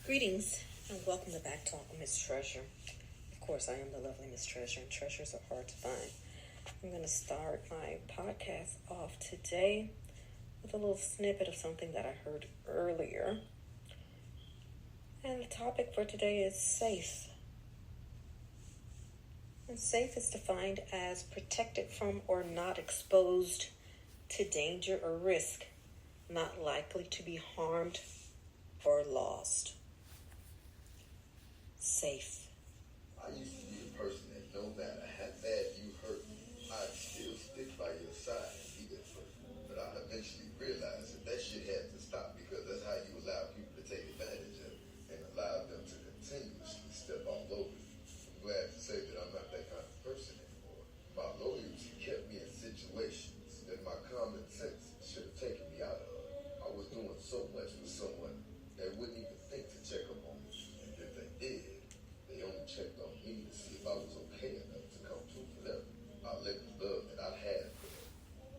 Greetings and welcome to Back Talk with Miss Treasure. Of course, I am the lovely Miss Treasure, and treasures are hard to find. I'm going to start my podcast off today with a little snippet of something that I heard earlier. And the topic for today is safe. And safe is defined as protected from or not exposed to danger or risk, not likely to be harmed or lost. Safe. I used to be the person that no matter how bad you hurt me, I'd still stick by your side and be there for you. But I eventually realized that shit had to stop because that's how you allow people to take advantage of it and allow them to continuously step all over you. I'm glad to say that I'm not that kind of person anymore. My loyalty kept me in situations that my common sense should have taken me out of. I was doing so much with someone that wouldn't even think to check up on me. And if they did, they only checked on me to see if I was okay enough to come through for them. I let the love that I had for them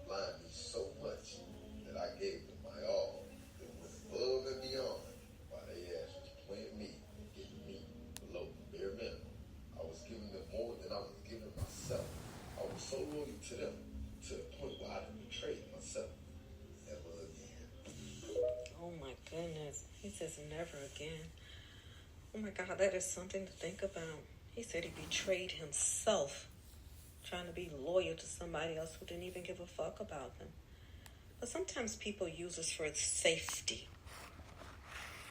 blind me so much that I gave them my all. They went above and beyond while they asked was playing me and getting me below the bare minimum. I was giving them more than I was giving myself. I was so loyal to them to the point where I betrayed myself. Never again. Oh my goodness. He says never again. Oh my God, that is something to think about. He said he betrayed himself trying to be loyal to somebody else who didn't even give a fuck about them. But sometimes people use us for safety.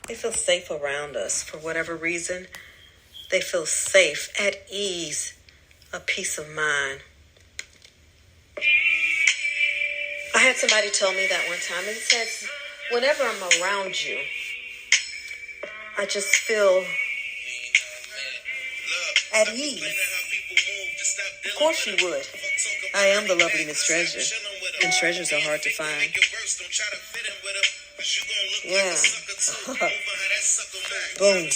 They feel safe around us for whatever reason. They feel safe, at ease, a peace of mind. I had somebody tell me that one time. It says, whenever I'm around you, I just feel at ease. Of course you would. I am the lovely Miss Treasure, and treasures are hard to find. Yeah. Boom.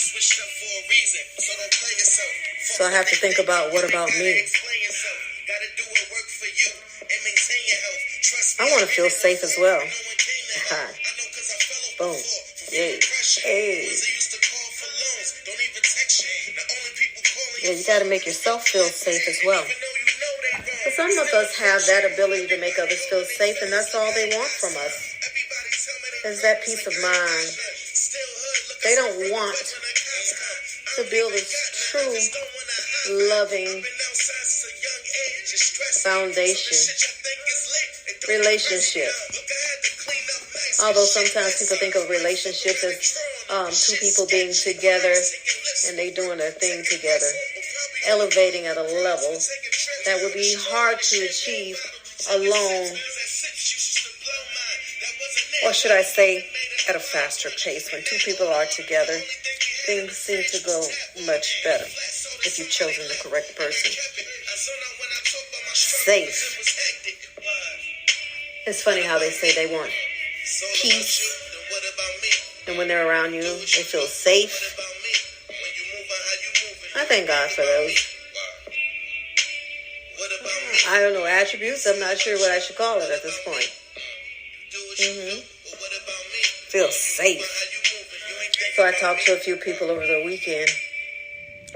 So I have to think about, what about me? I want to feel safe as well. Boom. Yay. Hey. Yeah, you got to make yourself feel safe as well. But some of us have that ability to make others feel safe, and that's all they want from us, is that peace of mind. They don't want to build a true, loving foundation, relationship. Although sometimes people think of relationships as two people being together and they doing their thing together, elevating at a level that would be hard to achieve alone, or should I say at a faster pace. When two people are together, things seem to go much better if you've chosen the correct person. Safe. It's funny how they say they want peace, and when they're around you, they feel safe. I thank God for those. I don't know, attributes. I'm not sure what I should call it at this point. Feel safe. So I talked to a few people over the weekend,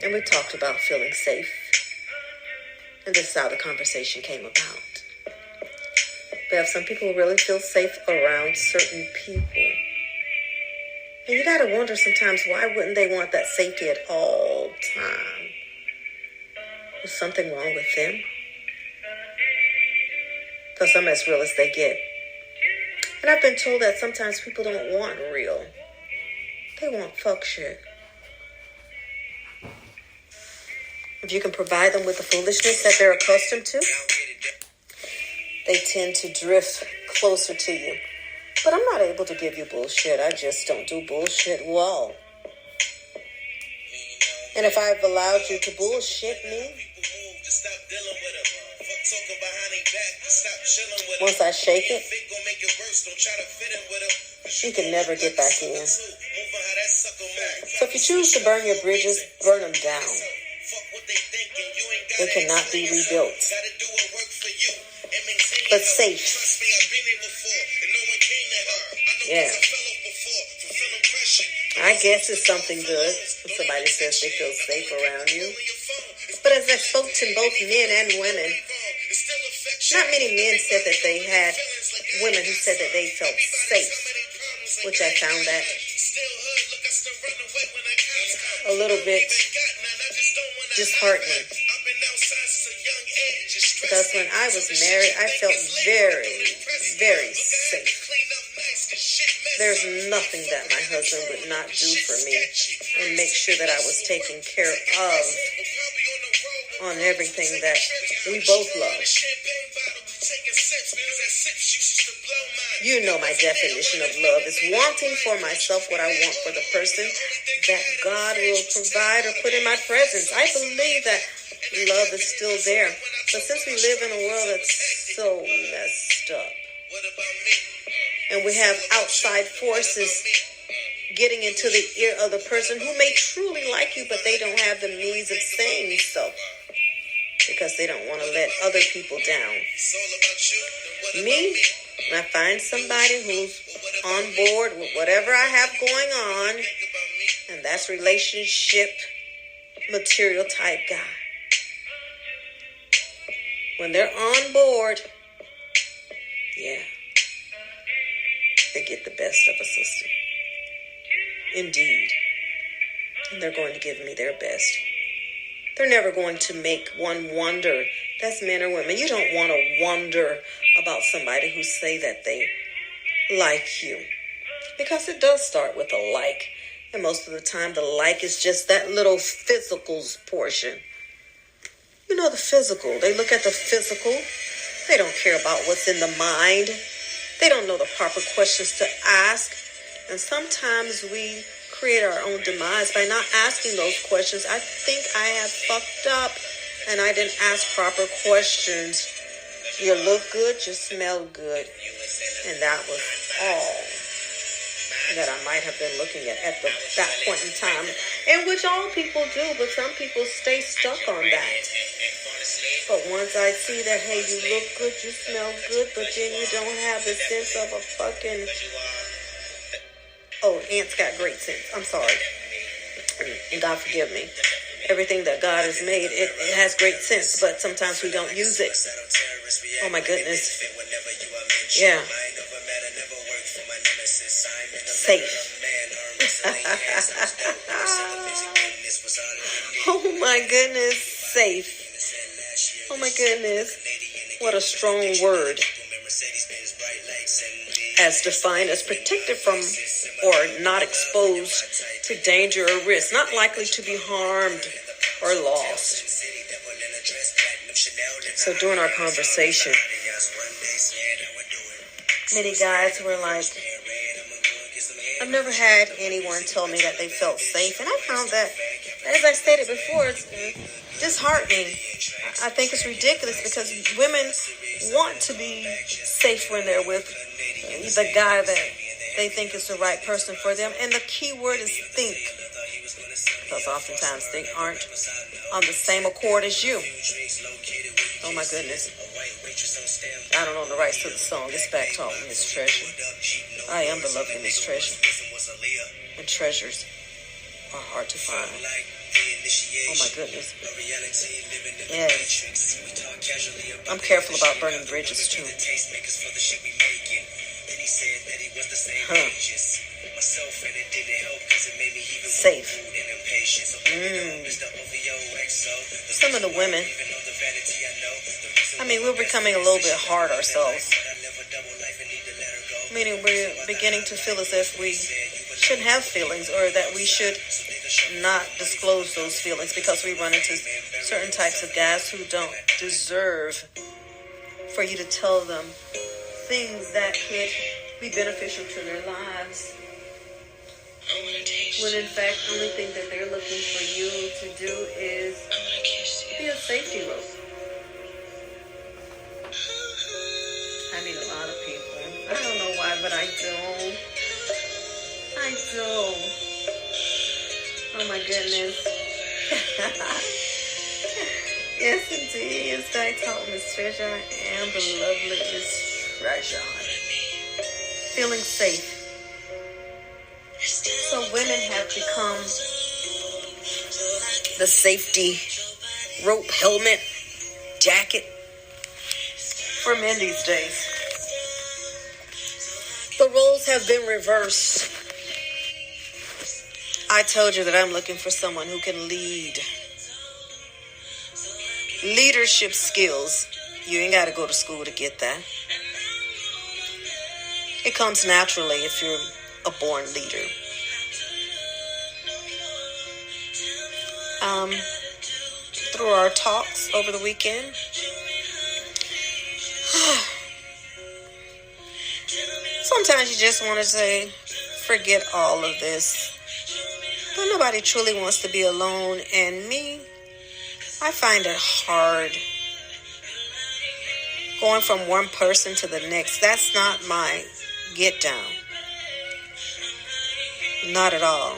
and we talked about feeling safe. And this is how the conversation came about. We have some people who really feel safe around certain people. And you got to wonder sometimes, why wouldn't they want that safety at all time? Is something wrong with them? Because I'm as real as they get. And I've been told that sometimes people don't want real. They want fuck shit. If you can provide them with the foolishness that they're accustomed to, they tend to drift closer to you. But I'm not able to give you bullshit. I just don't do bullshit well. And if I've allowed you to bullshit me, once I shake it, you can never get back in. So if you choose to burn your bridges, burn them down. They cannot be rebuilt. But safe. Yeah. I guess it's something good when somebody says they feel safe around you. But as I spoke to both men and women, not many men said that they had women who said that they felt safe, which I found that a little bit disheartening. Because when I was married, I felt very, very safe. There's nothing that my husband would not do for me and make sure that I was taken care of on everything that we both love. You know my definition of love is wanting for myself what I want for the person that God will provide or put in my presence. I believe that love is still there. But since we live in a world that's so messed up, and we have outside forces getting into the ear of the person who may truly like you, but they don't have the means of saying so because they don't want to let other people down. Me, I find somebody who's on board with whatever I have going on, and that's relationship material type guy. When they're on board, yeah, they get the best of a sister. Indeed. And they're going to give me their best. They're never going to make one wonder. That's men or women. You don't want to wonder about somebody who say that they like you. Because it does start with a like. And most of the time, the like is just that little physicals portion. You know, the physical. They look at the physical. They don't care about what's in the mind. They don't know the proper questions to ask. And sometimes we create our own demise by not asking those questions. I think I have fucked up and I didn't ask proper questions. You look good, you smell good. And that was all that I might have been looking at that point in time. And which all people do, but some people stay stuck on that. But once I see that, hey, you look good, you smell good, but then you don't have the sense of a fucking... Oh, ants got great sense. I'm sorry. And God forgive me. Everything that God has made, it has great sense, but sometimes we don't use it. Oh my goodness. Yeah. Safe. Oh my goodness. Safe. Oh my goodness. What a strong word. As defined as protected from or not exposed to danger or risk, not likely to be harmed or lost. So during our conversation, many guys were like, I've never had anyone tell me that they felt safe. And I found that, as I stated before, it's disheartening. I think it's ridiculous because women want to be safe when they're with the guy that they think is the right person for them. And the key word is think. Because oftentimes they aren't on the same accord as you. Oh my goodness. I don't own the rights to the song. It's back talking Miss Treasure. I am the lovely Miss Treasure. And treasures are hard to find. Oh my goodness. Yes. I'm careful about burning bridges too. Huh. Safe. Some of the women, I mean, we're becoming a little bit hard ourselves. Meaning we're beginning to feel as if we shouldn't have feelings or that we should not disclose those feelings because we run into certain types of guys who don't deserve for you to tell them things that could be beneficial to their lives. When in fact, the only thing that they're looking for you to do is be a safety rope. I meet a lot of people. I don't know why, but I do. Oh my goodness. Yes, indeed. It's back talking Miss Treasure. I am the lovely Miss Treasure. Feeling safe. So women have become the safety rope, helmet, jacket for men these days. The roles have been reversed. I told you that I'm looking for someone who can lead. Leadership skills. You ain't got to go to school to get that. It comes naturally if you're a born leader. Through our talks over the weekend, sometimes you just want to say, forget all of this. But nobody truly wants to be alone. And me, I find it hard going from one person to the next. That's not my get down. Not at all.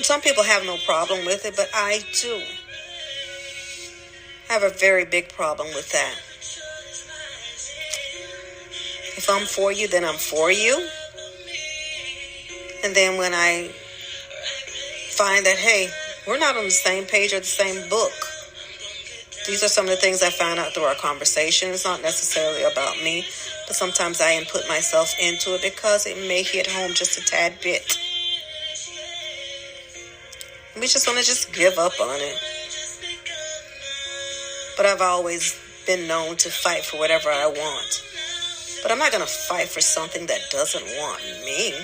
Some people have no problem with it, but I do have a very big problem with that. If I'm for you, then I'm for you. And then when I find that, hey, we're not on the same page or the same book. These are some of the things I found out through our conversation. It's not necessarily about me, but sometimes I input myself into it because it may hit home just a tad bit. We just want to just give up on it. But I've always been known to fight for whatever I want. But I'm not going to fight for something that doesn't want me.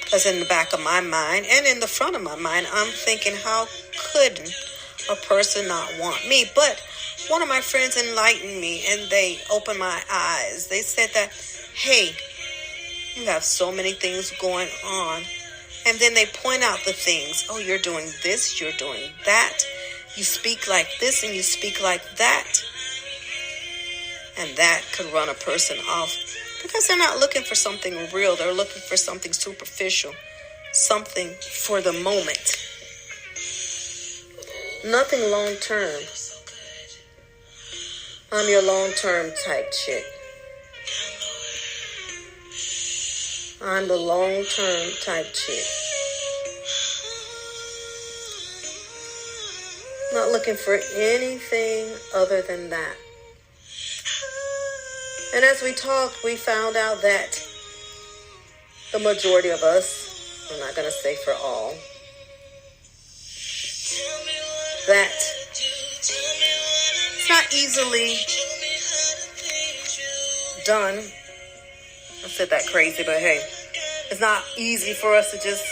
Because in the back of my mind and in the front of my mind, I'm thinking, how could a person not want me? But one of my friends enlightened me and they opened my eyes. They said that, hey, you have so many things going on. And then they point out the things. Oh, you're doing this, you're doing that. You speak like this and you speak like that. And that could run a person off. Because they're not looking for something real. They're looking for something superficial. Something for the moment. Nothing long term. I'm your long term type chick. I'm the long term type chick. Not looking for anything other than that. And as we talked, we found out that the majority of us, I'm not going to say for all, that it's not easily done. I said that crazy, but hey, it's not easy for us to just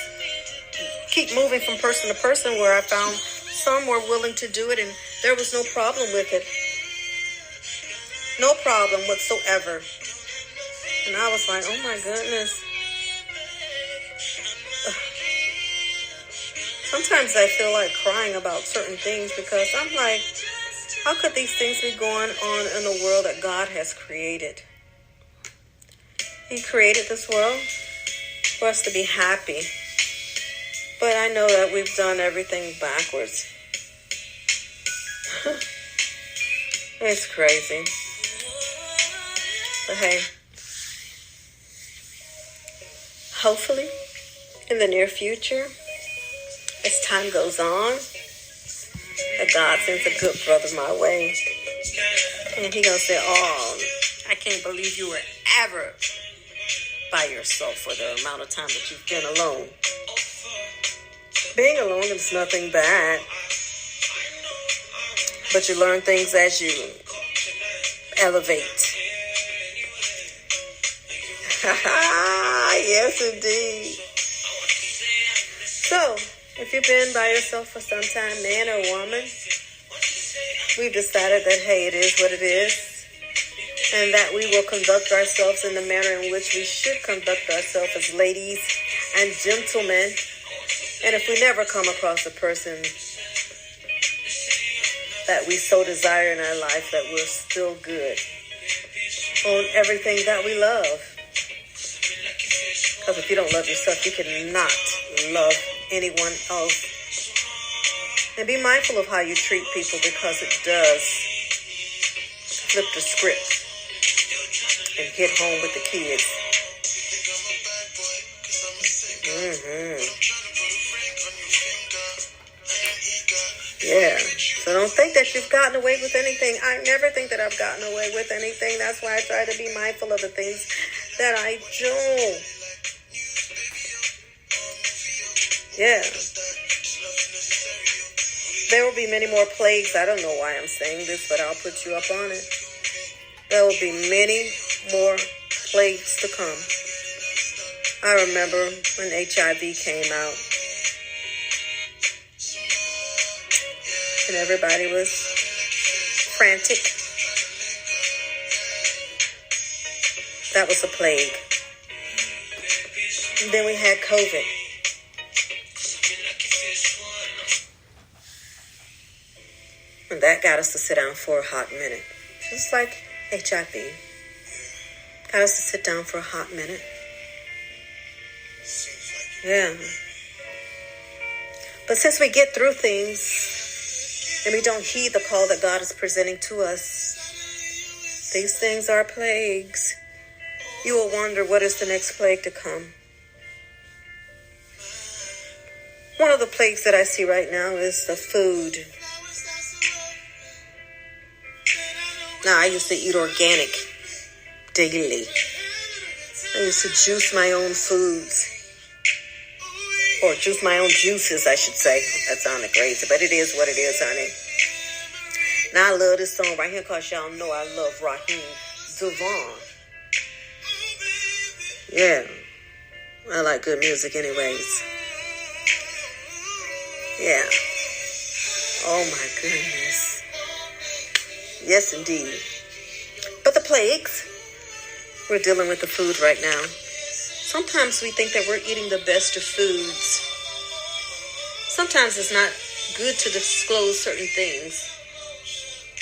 keep moving from person to person, where I found some were willing to do it and there was no problem with it. No problem whatsoever. And I was like, oh my goodness. Sometimes I feel like crying about certain things because I'm like, how could these things be going on in the world that God has created? He created this world for us to be happy. But I know that we've done everything backwards. It's crazy. But hey, hopefully in the near future, as time goes on, that God sends a good brother my way. And he gonna say, oh, I can't believe you were ever by yourself for the amount of time that you've been alone. Being alone is nothing bad. But you learn things as you elevate. Yes, indeed. So, if you've been by yourself for some time, man or woman, we've decided that, hey, it is what it is. And that we will conduct ourselves in the manner in which we should conduct ourselves as ladies and gentlemen. And if we never come across a person that we so desire in our life, that we're still good on everything that we love. Because if you don't love yourself, you cannot love anyone else. And be mindful of how you treat people, because it does flip the script. and hit home with the kids. Yeah. So don't think that you've gotten away with anything. I never think that I've gotten away with anything. That's why I try to be mindful of the things that I do. Yeah. There will be many more plagues. I don't know why I'm saying this, but I'll put you up on it. There will be many more plagues to come. I remember when HIV came out. And everybody was frantic. That was a plague. And then we had COVID. And that got us to sit down for a hot minute. Just like HIV. Got us to sit down for a hot minute. Yeah. But since we get through things and we don't heed the call that God is presenting to us, these things are plagues. You will wonder, what is the next plague to come? One of the plagues that I see right now is the food. Now, I used to eat organic daily. I used to juice my own foods. Or juice my own juices, I should say. That sounded crazy, but it is what it is, honey. Now, I love this song right here because y'all know I love Raheem DeVaughn. Yeah. I like good music anyways. Yeah. Oh, my goodness. Yes, indeed. But the plagues, we're dealing with the food right now. Sometimes we think that we're eating the best of foods. Sometimes it's not good to disclose certain things.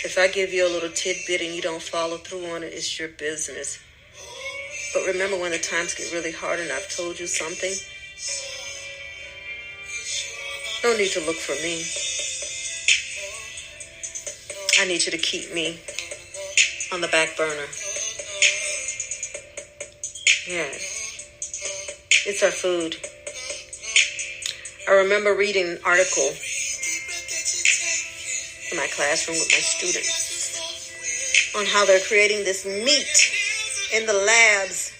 If I give you a little tidbit and you don't follow through on it, it's your business. But remember, when the times get really hard and I've told you something, no need to look for me. I need you to keep me on the back burner. Yeah. It's our food. I remember reading an article in my classroom with my students on how they're creating this meat in the labs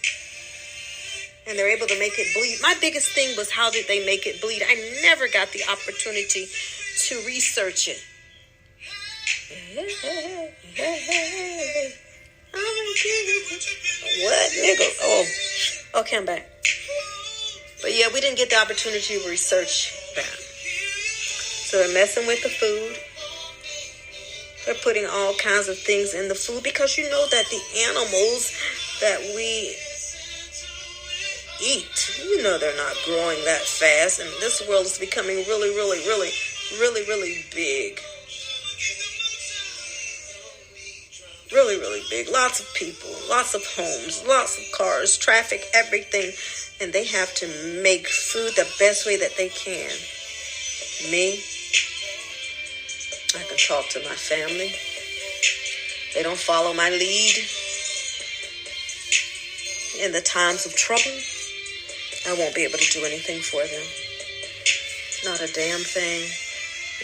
and they're able to make it bleed. My biggest thing was, how did they make it bleed? I never got the opportunity to research it. What, nigga? Oh, okay, I'm back. But yeah, we didn't get the opportunity to research that. So they're messing with the food. They're putting all kinds of things in the food because you know that the animals that we eat, you know, they're not growing that fast. And this world is becoming really, really, really, really, really big. Really, really big. Lots of people, lots of homes, lots of cars, traffic, everything. And they have to make food the best way that they can. Me, I can talk to my family. They don't follow my lead. In the times of trouble, I won't be able to do anything for them. Not a damn thing.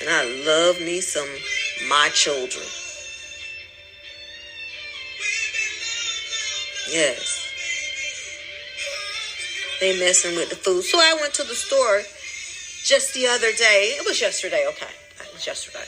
And I love me some my children. Yes. They messing with the food. So I went to the store just the other day. It was yesterday, okay. It was yesterday.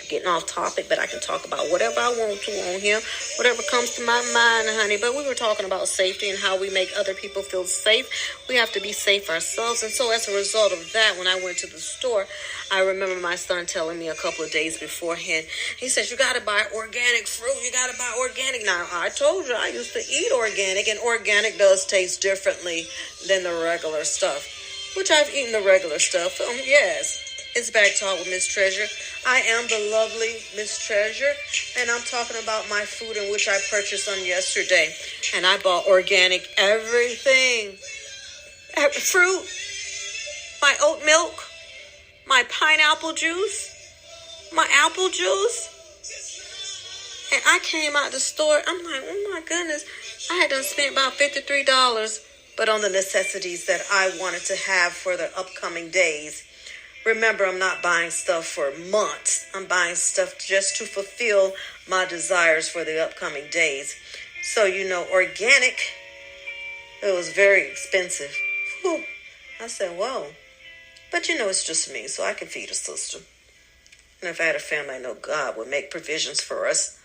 Getting off topic, but I can talk about whatever I want to on here. Whatever comes to my mind, honey. But we were talking about safety and how we make other people feel safe. We have to be safe ourselves. And so as a result of that, when I went to the store, I remember my son telling me a couple of days beforehand, he says, you got to buy organic fruit. You got to buy organic. Now, I told you I used to eat organic, and organic does taste differently than the regular stuff, which I've eaten the regular stuff. Yes. It's Back Talk with Miss Treasure. I am the lovely Miss Treasure, and I'm talking about my food in which I purchased on yesterday. And I bought organic everything. Fruit, my oat milk, my pineapple juice, my apple juice. And I came out the store. I'm like, oh my goodness. I had done spent about $53, but on the necessities that I wanted to have for the upcoming days. Remember, I'm not buying stuff for months. I'm buying stuff just to fulfill my desires for the upcoming days. So, organic, it was very expensive. Whew. I said, whoa. But it's just me, so I can feed a sister. And if I had a family, I know God would make provisions for us.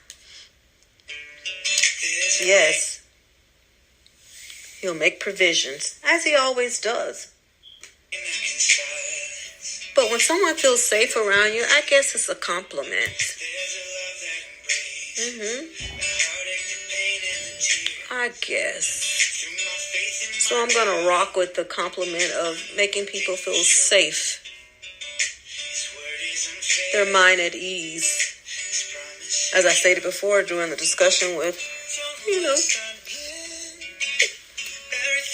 Yes. He'll make provisions, as he always does. But when someone feels safe around you, I guess it's a compliment. I guess. So I'm going to rock with the compliment of making people feel safe. Their mind at ease. As I stated before during the discussion with,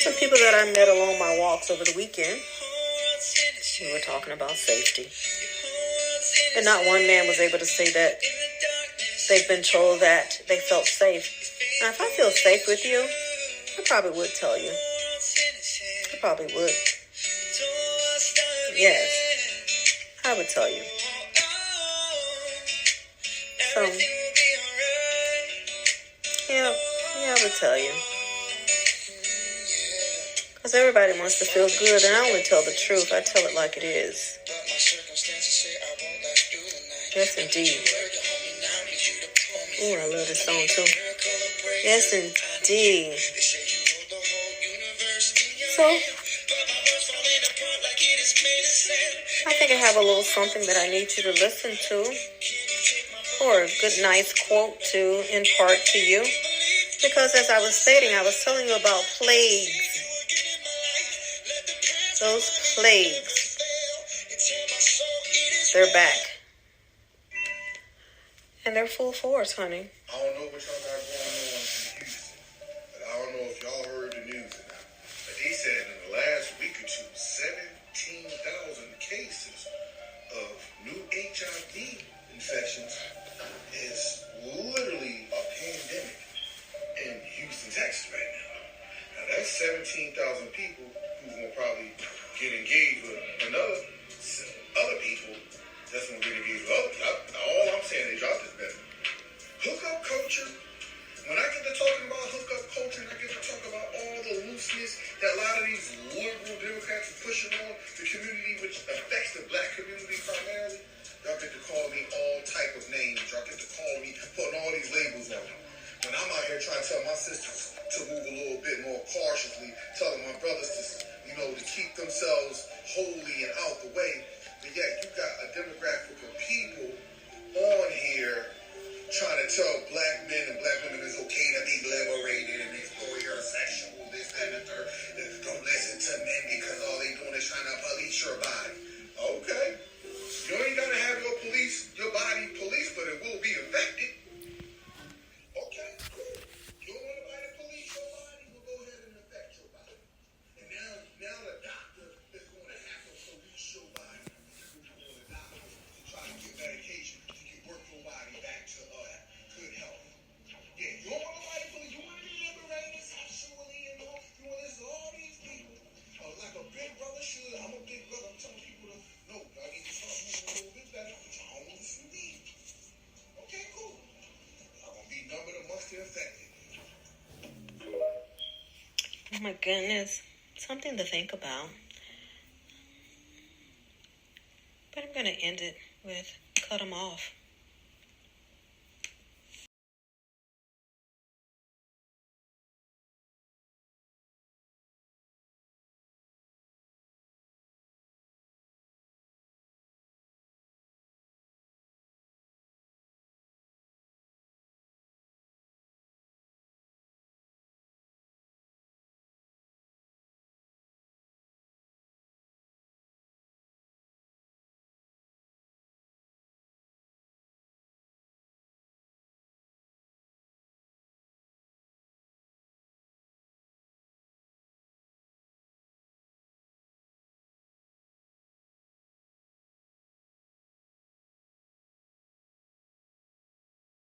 some people that I met along my walks over the weekend, we were talking about safety. And not one man was able to say that they've been told that they felt safe. Now, if I feel safe with you, I probably would tell you. I probably would. Yes, I would tell you. So, yeah, I would tell you. Because everybody wants to feel good, and I only tell the truth. I tell it like it is. Yes, indeed. Oh, I love this song, too. Yes, indeed. So, I think I have a little something that I need you to listen to, or a good, nice quote to impart to you. Because as I was stating, I was telling you about plagues. Those plagues, they're back. And they're full force, honey. I don't know what y'all got going on in Houston, but I don't know if y'all heard the news or not. But they said in the last week or two, 17,000 cases of new HIV infections is literally a pandemic in Houston, Texas right now. Now that's 17,000 people who's going to probably get engaged with other people that's going to get engaged with other people. All I'm saying is y'all just better. Hookup culture. When I get to talking about hookup culture and I get to talk about all the looseness that a lot of these liberal Democrats are pushing on the community, which affects the black community primarily, y'all get to call me all type of names. Y'all get to call me, putting all these labels on me. When I'm out here trying to tell my sisters to move a little bit more cautiously, telling my brothers to keep themselves holy and out the way, but yet you got a demographic of people on here trying to tell black men and black women it's okay to be liberated and explore your sexual, this, that, and the third. Don't listen to men because all they doing is trying to police your body. Okay. You ain't got to have your body policed, but it will be affected. Okay, cool. You don't want nobody to police your body, we'll go ahead and affect your body. And now the doctor is going to have to police your body. The doctor to try to get medication to work your body back to good health. Yeah, you don't want nobody to police. You want to be liberated sexually and all. You want to listen to all these people. Like a big brother should. I'm a big brother. I'm telling people to, no, y'all need to start moving a little bit better. But y'all don't want to listen to me. Okay, cool. I'm going to be numbered amongst the infected. Oh my goodness. Something to think about. But I'm going to end it with cut them off.